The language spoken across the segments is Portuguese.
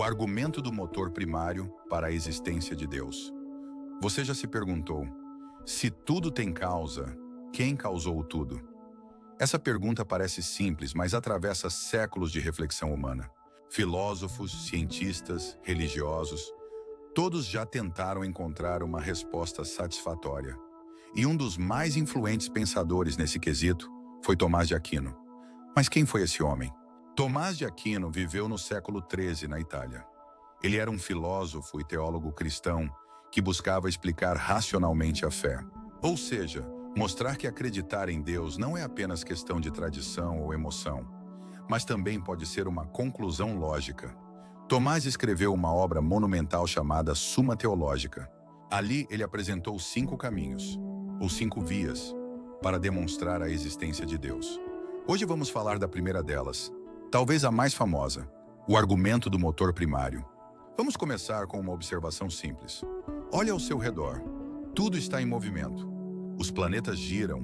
argumento do motor primário para a existência de Deus. Você já se perguntou, se tudo tem causa, quem causou o tudo? Essa pergunta parece simples, mas atravessa séculos de reflexão humana. Filósofos, cientistas, religiosos, todos já tentaram encontrar uma resposta satisfatória. E um dos mais influentes pensadores nesse quesito foi Tomás de Aquino. Mas quem foi esse homem? Tomás de Aquino viveu no século XIII na Itália. Ele era um filósofo e teólogo cristão que buscava explicar racionalmente a fé. Ou seja, mostrar que acreditar em Deus não é apenas questão de tradição ou emoção, mas também pode ser uma conclusão lógica. Tomás escreveu uma obra monumental chamada Suma Teológica. Ali ele apresentou 5 caminhos, ou 5 vias, para demonstrar a existência de Deus. Hoje vamos falar da primeira delas, talvez a mais famosa, o argumento do motor primário. Vamos começar com uma observação simples. Olha ao seu redor. Tudo está em movimento. Os planetas giram,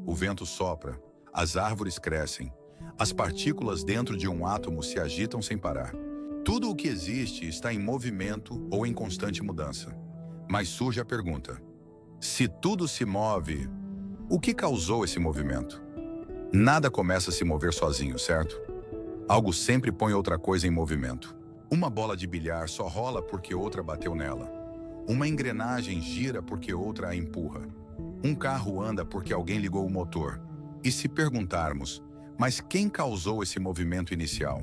o vento sopra, as árvores crescem, as partículas dentro de um átomo se agitam sem parar. Tudo o que existe está em movimento ou em constante mudança. Mas surge a pergunta: se tudo se move, o que causou esse movimento? Nada começa a se mover sozinho, certo? Algo sempre põe outra coisa em movimento. Uma bola de bilhar só rola porque outra bateu nela. Uma engrenagem gira porque outra a empurra. Um carro anda porque alguém ligou o motor. E se perguntarmos, mas quem causou esse movimento inicial?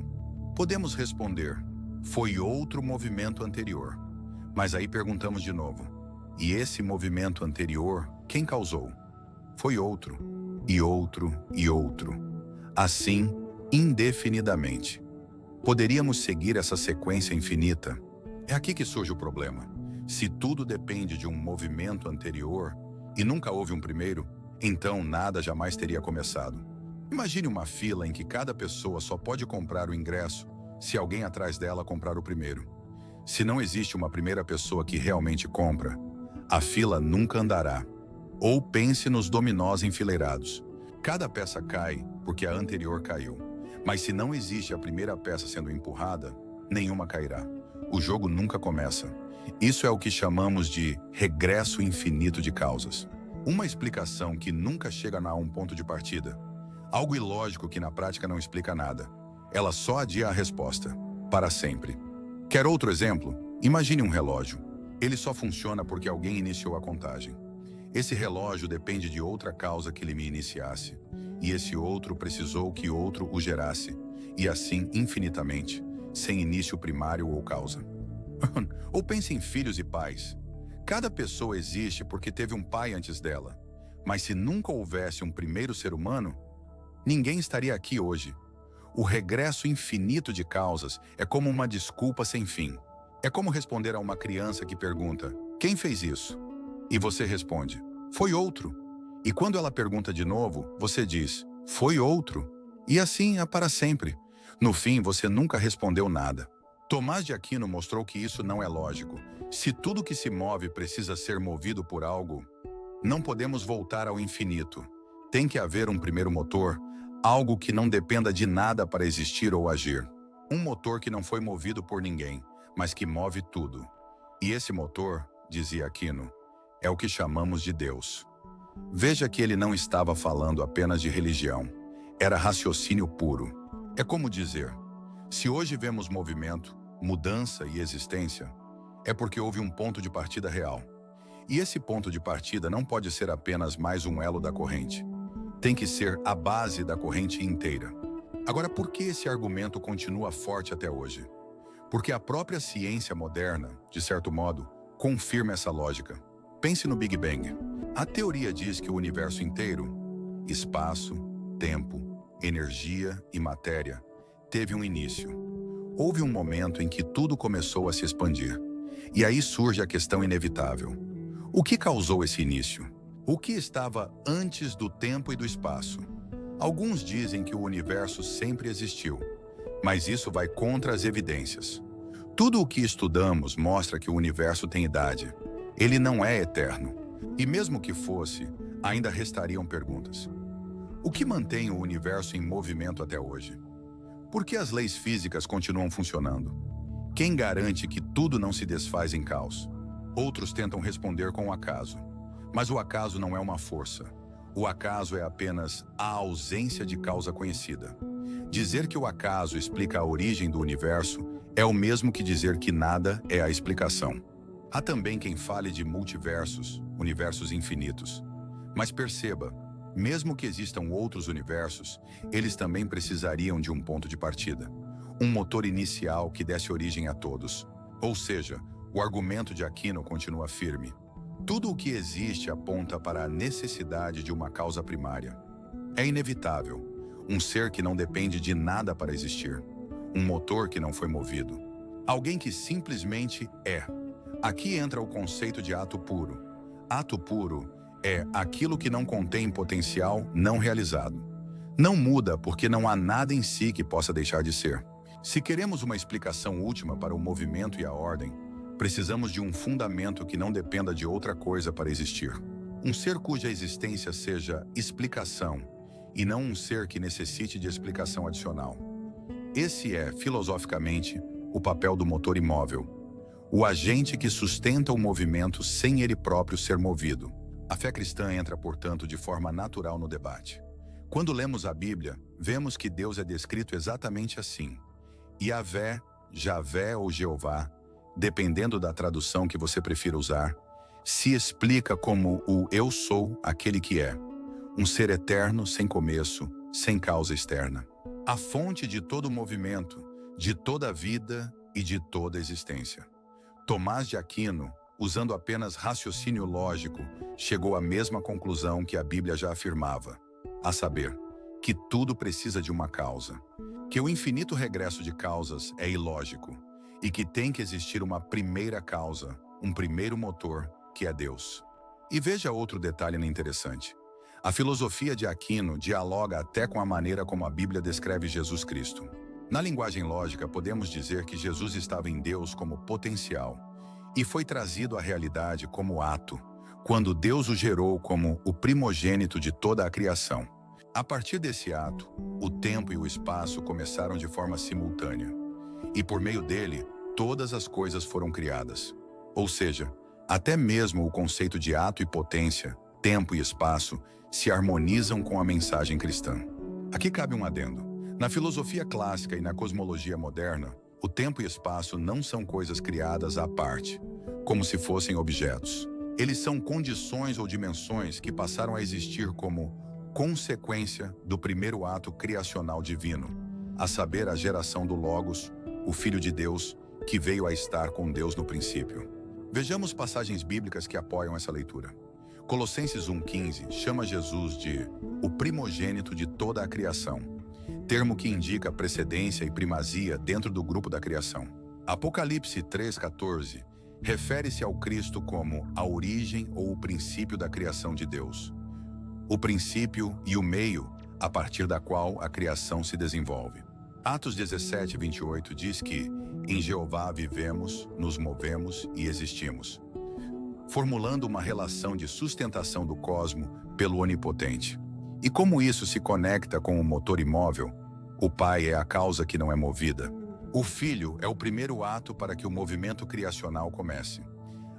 Podemos responder, foi outro movimento anterior. Mas aí perguntamos de novo, e esse movimento anterior, quem causou? Foi outro, e outro, e outro. Assim, indefinidamente. Poderíamos seguir essa sequência infinita. É aqui que surge o problema. Se tudo depende de um movimento anterior, e nunca houve um primeiro, então nada jamais teria começado. Imagine uma fila em que cada pessoa só pode comprar o ingresso se alguém atrás dela comprar o primeiro. Se não existe uma primeira pessoa que realmente compra, a fila nunca andará. Ou pense nos dominós enfileirados. Cada peça cai porque a anterior caiu. Mas se não existe a primeira peça sendo empurrada, nenhuma cairá. O jogo nunca começa. Isso é o que chamamos de regresso infinito de causas. Uma explicação que nunca chega a um ponto de partida. Algo ilógico que na prática não explica nada. Ela só adia a resposta, para sempre. Quer outro exemplo? Imagine um relógio. Ele só funciona porque alguém iniciou a contagem. Esse relógio depende de outra causa que ele me iniciasse. E esse outro precisou que outro o gerasse. E assim, infinitamente, sem início primário ou causa. Ou pense em filhos e pais. Cada pessoa existe porque teve um pai antes dela. Mas se nunca houvesse um primeiro ser humano, ninguém estaria aqui hoje. O regresso infinito de causas é como uma desculpa sem fim. É como responder a uma criança que pergunta, quem fez isso? E você responde, foi outro. E quando ela pergunta de novo, você diz, foi outro. E assim é para sempre. No fim, você nunca respondeu nada. Tomás de Aquino mostrou que isso não é lógico. Se tudo que se move precisa ser movido por algo, não podemos voltar ao infinito. Tem que haver um primeiro motor, algo que não dependa de nada para existir ou agir. Um motor que não foi movido por ninguém, mas que move tudo. E esse motor, dizia Aquino, é o que chamamos de Deus. Veja que ele não estava falando apenas de religião. Era raciocínio puro. É como dizer, se hoje vemos movimento, mudança e existência, é porque houve um ponto de partida real. E esse ponto de partida não pode ser apenas mais um elo da corrente. Tem que ser a base da corrente inteira. Agora, por que esse argumento continua forte até hoje? Porque a própria ciência moderna, de certo modo, confirma essa lógica. Pense no Big Bang. A teoria diz que o universo inteiro, espaço, tempo, energia e matéria, teve um início. Houve um momento em que tudo começou a se expandir. E aí surge a questão inevitável. O que causou esse início? O que estava antes do tempo e do espaço? Alguns dizem que o universo sempre existiu, mas isso vai contra as evidências. Tudo o que estudamos mostra que o universo tem idade. Ele não é eterno. E mesmo que fosse, ainda restariam perguntas. O que mantém o universo em movimento até hoje? Por que as leis físicas continuam funcionando? Quem garante que tudo não se desfaz em caos? Outros tentam responder com o acaso. Mas o acaso não é uma força. O acaso é apenas a ausência de causa conhecida. Dizer que o acaso explica a origem do universo é o mesmo que dizer que nada é a explicação. Há também quem fale de multiversos, universos infinitos. Mas perceba, mesmo que existam outros universos, eles também precisariam de um ponto de partida. Um motor inicial que desse origem a todos. Ou seja, o argumento de Aquino continua firme. Tudo o que existe aponta para a necessidade de uma causa primária. É inevitável. Um ser que não depende de nada para existir. Um motor que não foi movido. Alguém que simplesmente é. Aqui entra o conceito de ato puro. Ato puro é aquilo que não contém potencial não realizado. Não muda porque não há nada em si que possa deixar de ser. Se queremos uma explicação última para o movimento e a ordem, precisamos de um fundamento que não dependa de outra coisa para existir. Um ser cuja existência seja explicação, e não um ser que necessite de explicação adicional. Esse é, filosoficamente, o papel do motor imóvel. O agente que sustenta o movimento sem ele próprio ser movido. A fé cristã entra, portanto, de forma natural no debate. Quando lemos a Bíblia, vemos que Deus é descrito exatamente assim. Yahvé, Javé ou Jeová, dependendo da tradução que você prefira usar, se explica como o eu sou aquele que é, um ser eterno sem começo, sem causa externa. A fonte de todo movimento, de toda vida e de toda existência. Tomás de Aquino, usando apenas raciocínio lógico, chegou à mesma conclusão que a Bíblia já afirmava, a saber, que tudo precisa de uma causa, que o infinito regresso de causas é ilógico e que tem que existir uma primeira causa, um primeiro motor, que é Deus. E veja outro detalhe interessante. A filosofia de Aquino dialoga até com a maneira como a Bíblia descreve Jesus Cristo. Na linguagem lógica, podemos dizer que Jesus estava em Deus como potencial e foi trazido à realidade como ato, quando Deus o gerou como o primogênito de toda a criação. A partir desse ato, o tempo e o espaço começaram de forma simultânea, e por meio dele, todas as coisas foram criadas. Ou seja, até mesmo o conceito de ato e potência, tempo e espaço, se harmonizam com a mensagem cristã. Aqui cabe um adendo. Na filosofia clássica e na cosmologia moderna, o tempo e espaço não são coisas criadas à parte, como se fossem objetos. Eles são condições ou dimensões que passaram a existir como consequência do primeiro ato criacional divino, a saber, a geração do Logos, o Filho de Deus, que veio a estar com Deus no princípio. Vejamos passagens bíblicas que apoiam essa leitura. Colossenses 1,15 chama Jesus de o primogênito de toda a criação, termo que indica precedência e primazia dentro do grupo da criação. Apocalipse 3,14 refere-se ao Cristo como a origem ou o princípio da criação de Deus. O princípio e o meio, a partir da qual a criação se desenvolve. Atos 17:28 diz que em Jeová vivemos, nos movemos e existimos, formulando uma relação de sustentação do cosmo pelo Onipotente. E como isso se conecta com o motor imóvel? O Pai é a causa que não é movida. O Filho é o primeiro ato para que o movimento criacional comece.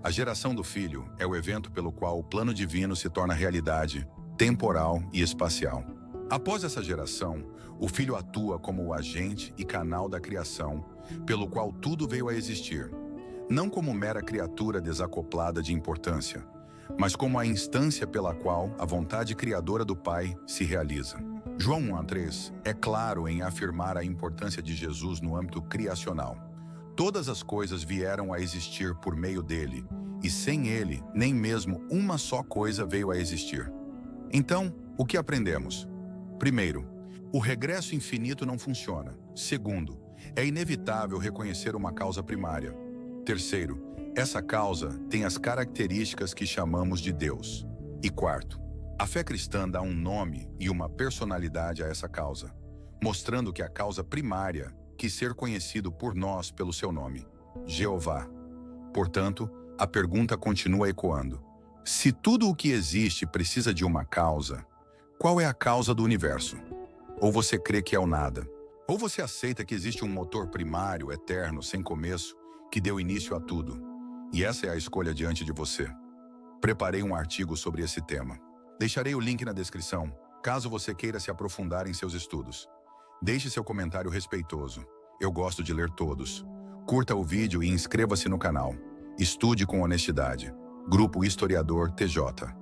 A geração do Filho é o evento pelo qual o plano divino se torna realidade, temporal e espacial. Após essa geração, o Filho atua como o agente e canal da criação, pelo qual tudo veio a existir, não como mera criatura desacoplada de importância, mas como a instância pela qual a vontade criadora do Pai se realiza. João 1:3 é claro em afirmar a importância de Jesus no âmbito criacional. Todas as coisas vieram a existir por meio dele, e sem ele, nem mesmo uma só coisa veio a existir. Então, o que aprendemos? Primeiro, o regresso infinito não funciona. Segundo, é inevitável reconhecer uma causa primária. Terceiro, essa causa tem as características que chamamos de Deus. E quarto, a fé cristã dá um nome e uma personalidade a essa causa, mostrando que a causa primária quis ser conhecido por nós pelo seu nome, Jeová. Portanto, a pergunta continua ecoando. Se tudo o que existe precisa de uma causa, qual é a causa do universo? Ou você crê que é o nada? Ou você aceita que existe um motor primário, eterno, sem começo, que deu início a tudo. E essa é a escolha diante de você. Preparei um artigo sobre esse tema. Deixarei o link na descrição, caso você queira se aprofundar em seus estudos. Deixe seu comentário respeitoso. Eu gosto de ler todos. Curta o vídeo e inscreva-se no canal. Estude com honestidade. Grupo Historiador TJ.